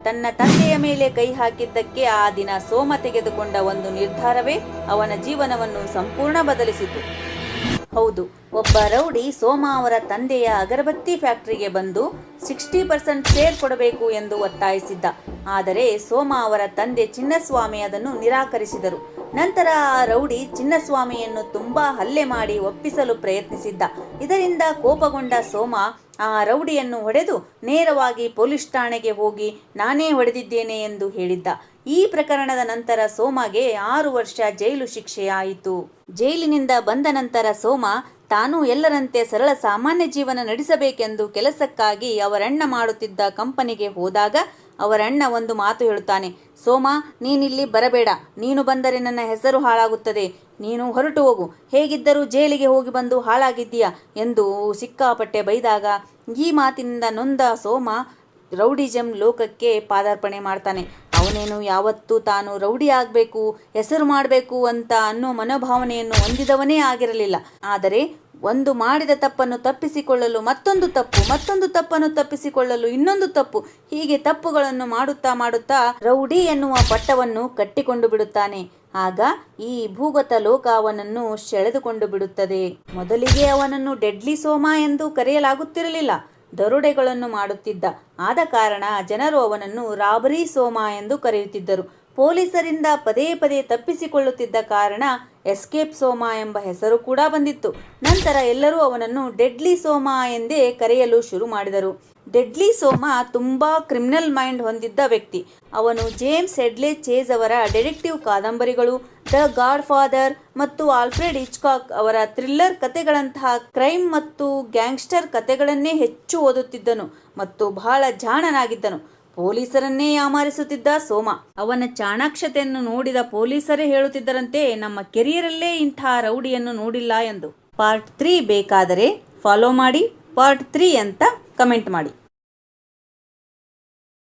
ತನ್ನ ತಂದೆಯ ಮೇಲೆ ಕೈ ಹಾಕಿದ್ದಕ್ಕೆ ಆ ದಿನ ಸೋಮ ತೆಗೆದುಕೊಂಡ ಒಂದು ನಿರ್ಧಾರವೇ ಅವನ ಜೀವನವನ್ನು ಸಂಪೂರ್ಣ ಬದಲಿಸಿತು. ಹೌದು, ಒಬ್ಬ ರೌಡಿ ಸೋಮ ಅವರ ತಂದೆಯ ಅಗರಬತ್ತಿ ಫ್ಯಾಕ್ಟರಿಗೆ ಬಂದು 60% ಶೇರ್ ಕೊಡಬೇಕು ಎಂದು ಒತ್ತಾಯಿಸಿದ್ದ. ಆದರೆ ಸೋಮ ಅವರ ತಂದೆ ಚಿನ್ನಸ್ವಾಮಿ ಅದನ್ನು ನಿರಾಕರಿಸಿದರು. ನಂತರ ಆ ರೌಡಿ ಚಿನ್ನಸ್ವಾಮಿಯನ್ನು ತುಂಬಾ ಹಲ್ಲೆ ಮಾಡಿ ಒಪ್ಪಿಸಲು ಪ್ರಯತ್ನಿಸಿದ್ದ. ಇದರಿಂದ ಕೋಪಗೊಂಡ ಸೋಮ ಆ ರೌಡಿಯನ್ನು ಹೊಡೆದು ನೇರವಾಗಿ ಪೊಲೀಸ್ ಠಾಣೆಗೆ ಹೋಗಿ ನಾನೇ ಹೊಡೆದಿದ್ದೇನೆ ಎಂದು ಹೇಳಿದ್ದ. ಈ ಪ್ರಕರಣದ ನಂತರ ಸೋಮಗೆ 6 ವರ್ಷ ಜೈಲು ಶಿಕ್ಷೆಯಾಯಿತು. ಜೈಲಿನಿಂದ ಬಂದ ನಂತರ ಸೋಮ ತಾನು ಎಲ್ಲರಂತೆ ಸರಳ ಸಾಮಾನ್ಯ ಜೀವನ ನಡೆಸಬೇಕೆಂದು ಕೆಲಸಕ್ಕಾಗಿ ಅವರಣ್ಣ ಮಾಡುತ್ತಿದ್ದ ಕಂಪನಿಗೆ ಹೋದಾಗ ಅವರಣ್ಣ ಒಂದು ಮಾತು ಹೇಳುತ್ತಾನೆ. ಸೋಮ, ನೀನಿಲ್ಲಿ ಬರಬೇಡ, ನೀನು ಬಂದರೆ ನನ್ನ ಹೆಸರು ಹಾಳಾಗುತ್ತದೆ, ನೀನು ಹೊರಟು ಹೋಗು, ಹೇಗಿದ್ದರೂ ಜೈಲಿಗೆ ಹೋಗಿ ಬಂದು ಹಾಳಾಗಿದ್ದೀಯಾ ಎಂದು ಸಿಕ್ಕಾಪಟ್ಟೆ ಬೈದಾಗ ಈ ಮಾತಿನಿಂದ ನೊಂದ ಸೋಮ ರೌಡಿಜಂ ಲೋಕಕ್ಕೆ ಪಾದಾರ್ಪಣೆ ಮಾಡ್ತಾನೆ. ಅವನೇನು ಯಾವತ್ತೂ ತಾನು ರೌಡಿ ಆಗಬೇಕು, ಹೆಸರು ಮಾಡಬೇಕು ಅಂತ ಅನ್ನೋ ಮನೋಭಾವನೆಯನ್ನು ಹೊಂದಿದವನೇ ಆಗಿರಲಿಲ್ಲ. ಆದರೆ ಒಂದು ಮಾಡಿದ ತಪ್ಪನ್ನು ತಪ್ಪಿಸಿಕೊಳ್ಳಲು ಮತ್ತೊಂದು ತಪ್ಪು, ಮತ್ತೊಂದು ತಪ್ಪನ್ನು ತಪ್ಪಿಸಿಕೊಳ್ಳಲು ಇನ್ನೊಂದು ತಪ್ಪು, ಹೀಗೆ ತಪ್ಪುಗಳನ್ನು ಮಾಡುತ್ತಾ ಮಾಡುತ್ತಾ ರೌಡಿ ಎನ್ನುವ ಪಟ್ಟವನ್ನು ಕಟ್ಟಿಕೊಂಡು ಬಿಡುತ್ತಾನೆ. ಆಗ ಈ ಭೂಗತ ಲೋಕ ಅವನನ್ನು ಸೆಳೆದುಕೊಂಡು ಬಿಡುತ್ತದೆ. ಮೊದಲಿಗೆ ಅವನನ್ನು ಡೆಡ್ಲಿ ಸೋಮ ಎಂದು ಕರೆಯಲಾಗುತ್ತಿರಲಿಲ್ಲ. ದರೋಡೆಗಳನ್ನು ಮಾಡುತ್ತಿದ್ದ. ಆದ ಕಾರಣ ಜನರು ಅವನನ್ನು ರಾಬರಿ ಸೋಮ ಎಂದು ಕರೆಯುತ್ತಿದ್ದರು. ಪೊಲೀಸರಿಂದ ಪದೇ ಪದೇ ತಪ್ಪಿಸಿಕೊಳ್ಳುತ್ತಿದ್ದ ಕಾರಣ ಎಸ್ಕೇಪ್ ಸೋಮ ಎಂಬ ಹೆಸರು ಕೂಡ ಬಂದಿತ್ತು. ನಂತರ ಎಲ್ಲರೂ ಅವನನ್ನು ಡೆಡ್ಲಿ ಸೋಮ ಎಂದೇ ಕರೆಯಲು ಶುರು ಮಾಡಿದರು. ಡೆಡ್ಲಿ ಸೋಮ ತುಂಬಾ ಕ್ರಿಮಿನಲ್ ಮೈಂಡ್ ಹೊಂದಿದ್ದ ವ್ಯಕ್ತಿ. ಅವನು ಜೇಮ್ಸ್ ಹೆಡ್ಲೆ ಚೇಸ್ ಅವರ ಡಿಟೆಕ್ಟಿವ್ ಕಾದಂಬರಿಗಳು, ದ ಗಾಡ್ ಫಾದರ್ ಮತ್ತು ಆಲ್ಫ್ರೆಡ್ ಹಿಚ್ಕಾಕ್ ಅವರ ಥ್ರಿಲ್ಲರ್ ಕಥೆಗಳಂತಹ ಕ್ರೈಮ್ ಮತ್ತು ಗ್ಯಾಂಗ್ಸ್ಟರ್ ಕಥೆಗಳನ್ನೇ ಹೆಚ್ಚು ಓದುತ್ತಿದ್ದನು ಮತ್ತು ಬಹಳ ಜಾಣನಾಗಿದ್ದನು. ಪೊಲೀಸರನ್ನೇ ಯಾಮಾರಿಸುತ್ತಿದ್ದ ಸೋಮ. ಅವನ ಚಾಣಾಕ್ಷತೆಯನ್ನು ನೋಡಿದ ಪೊಲೀಸರೇ ಹೇಳುತ್ತಿದ್ದರಂತೆ, ನಮ್ಮ ಕೆರಿಯರಲ್ಲೇ ಇಂಥ ರೌಡಿಯನ್ನು ನೋಡಿಲ್ಲ ಎಂದು. ಪಾರ್ಟ್ 3 ಬೇಕಾದರೆ ಫಾಲೋ ಮಾಡಿ, ಪಾರ್ಟ್ 3 ಅಂತ ಕಮೆಂಟ್ ಮಾಡಿ.